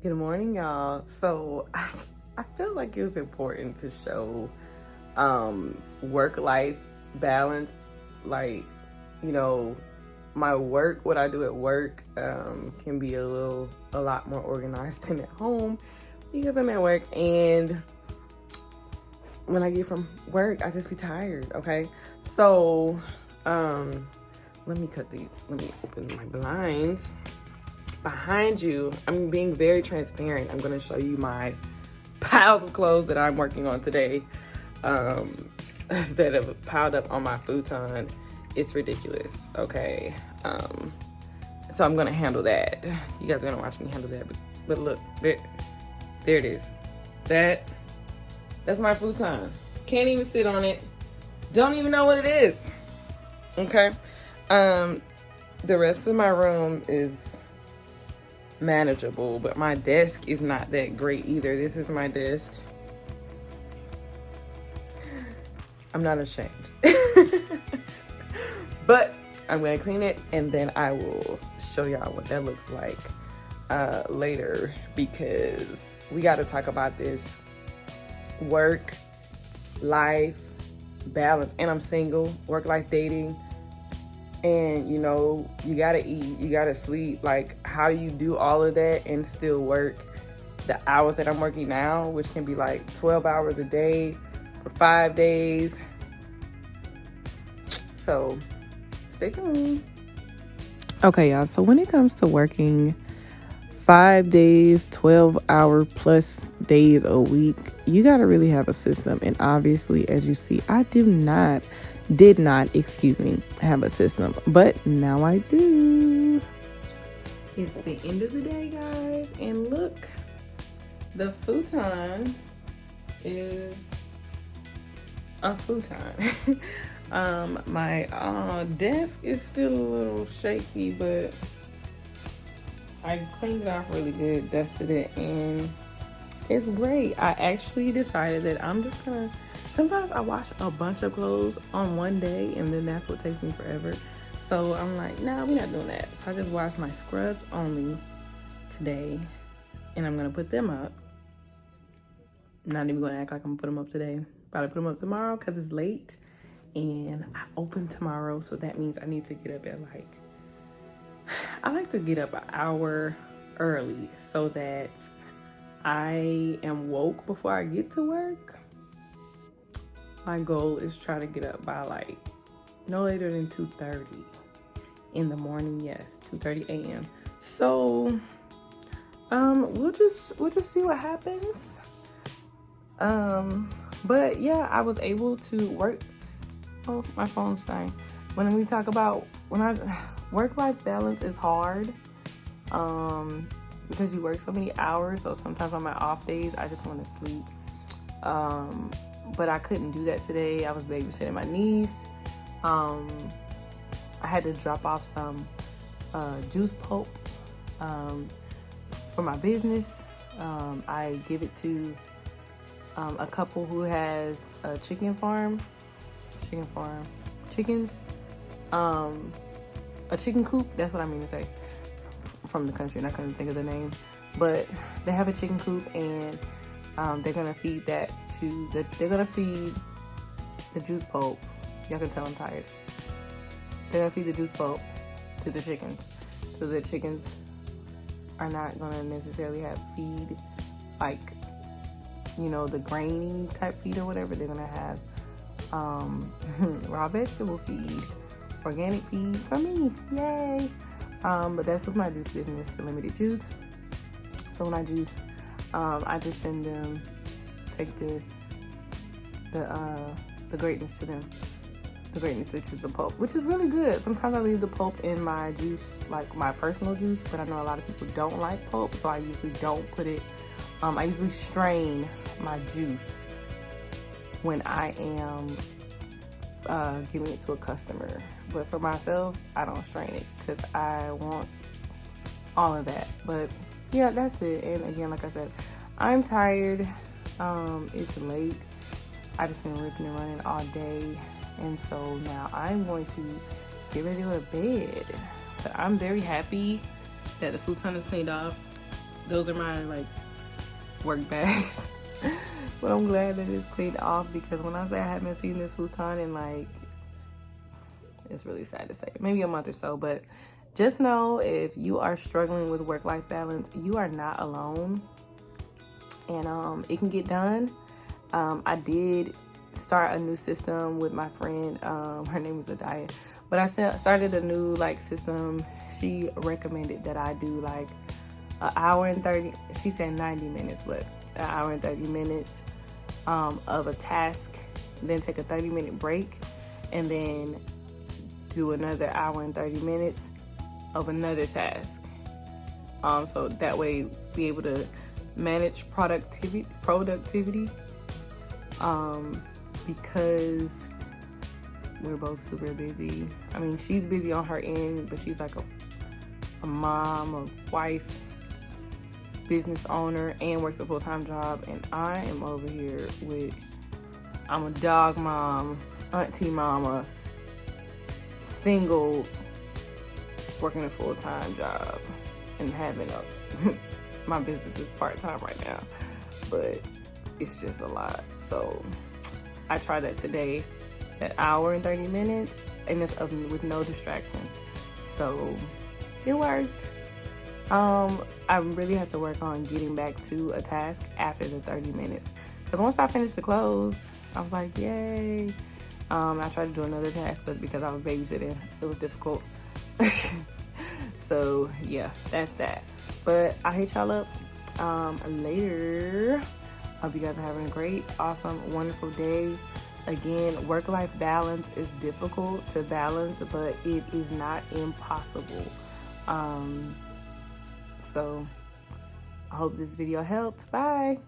Good morning, y'all. So I feel like it was important to show work-life balance. Like, you know, my work, what I do at work, can be a lot more organized than at home because I'm at work, and when I get from work, I just be tired. Okay, so let me open my blinds. Behind you, I'm being very transparent. I'm going to show you my piles of clothes that I'm working on today that have piled up on my futon. It's ridiculous. Okay. So I'm going to handle that. You guys are going to watch me handle that. But look, there it is. That's my futon. Can't even sit on it. Don't even know what it is. Okay. The rest of my room is manageable, but my desk is not that great either. This is my desk. I'm not ashamed. But I'm gonna clean it and then I will show y'all what that looks like later, because we got to talk about this work life balance. And I'm single, work life dating. And, you know, you gotta eat, you gotta sleep. Like, how do you do all of that and still work the hours that I'm working now, which can be like 12 hours a day for 5 days? So, stay tuned. Okay, y'all. So when it comes to working 5 days, 12-hour plus days a week, you gotta really have a system. And obviously, as you see, I did not have a system, but now I do. It's the end of the day, guys, and look, the futon is a futon. My desk is still a little shaky, but I cleaned it off really good, dusted it, and it's great. I actually decided that I'm just gonna, sometimes I wash a bunch of clothes on one day and then that's what takes me forever. So I'm like, nah, we're not doing that. So I just washed my scrubs only today and I'm gonna put them up. I'm not even gonna act like I'm gonna put them up today. Probably put them up tomorrow because it's late and I open tomorrow. So that means I need to get up at I like to get up an hour early so that I am woke before I get to work. My goal is try to get up by no later than 2:30 in the morning. Yes, 2:30 a.m. So we'll just see what happens. But yeah, I was able to work. Oh, my phone's dying. When we talk about work-life balance is hard. Because you work so many hours, so sometimes on my off days I just want to sleep. But I couldn't do that today. I was babysitting my niece. I had to drop off some juice pulp for my business. I give it to a couple who has a chickens, a chicken coop. That's what I mean to say. From the country, and I couldn't think of the name, but they have a chicken coop, and they're gonna feed that they're gonna feed the juice pulp. Y'all can tell I'm tired. They're gonna feed the juice pulp to the chickens, so the chickens are not gonna necessarily have feed the grainy type feed or whatever. They're gonna have raw vegetable feed, organic feed for me. Yay! But that's with my juice business, the limited juice. So when I juice, I just send them, take the greatness to them. The greatness, which is the pulp, which is really good. Sometimes I leave the pulp in my juice, like my personal juice, but I know a lot of people don't like pulp, so I usually don't put it. I usually strain my juice when I am giving it to a customer. But for myself, I don't strain it because I want all of that. But yeah, that's it. And again, like I said, I'm tired. It's late. I just been ripping and running all day. And so now I'm going to get ready to go to bed. But I'm very happy that the futon is cleaned off. those are my like work bags. But I'm glad that it's cleaned off, because when I say I haven't seen this futon in like, it's really sad to say, maybe a month or so. But just know, if you are struggling with work-life balance, you are not alone, and it can get done. I did start a new system with my friend. Her name is Adaya, but I started a new like system. She recommended that I do like an hour and 30, she said 90 minutes, but an hour and 30 minutes of a task, then take a 30-minute break, and then do another hour and 30 minutes of another task. So that way be able to manage productivity, because we're both super busy. I mean, she's busy on her end, but she's like a mom, a wife, business owner, and works a full-time job. And I am over here I'm a dog mom, auntie mama, single, working a full-time job, and having my business is part-time right now, but it's just a lot. So I tried that today, that hour and 30 minutes, and it's with no distractions. So it worked. I really have to work on getting back to a task after the 30 minutes. Because once I finished the clothes, I was like, yay. I tried to do another task, but because I was babysitting, it was difficult. So yeah, that's that. But I'll hit y'all up later. Hope you guys are having a great, awesome, wonderful day. Again, work-life balance is difficult to balance, but it is not impossible. So I hope this video helped. Bye.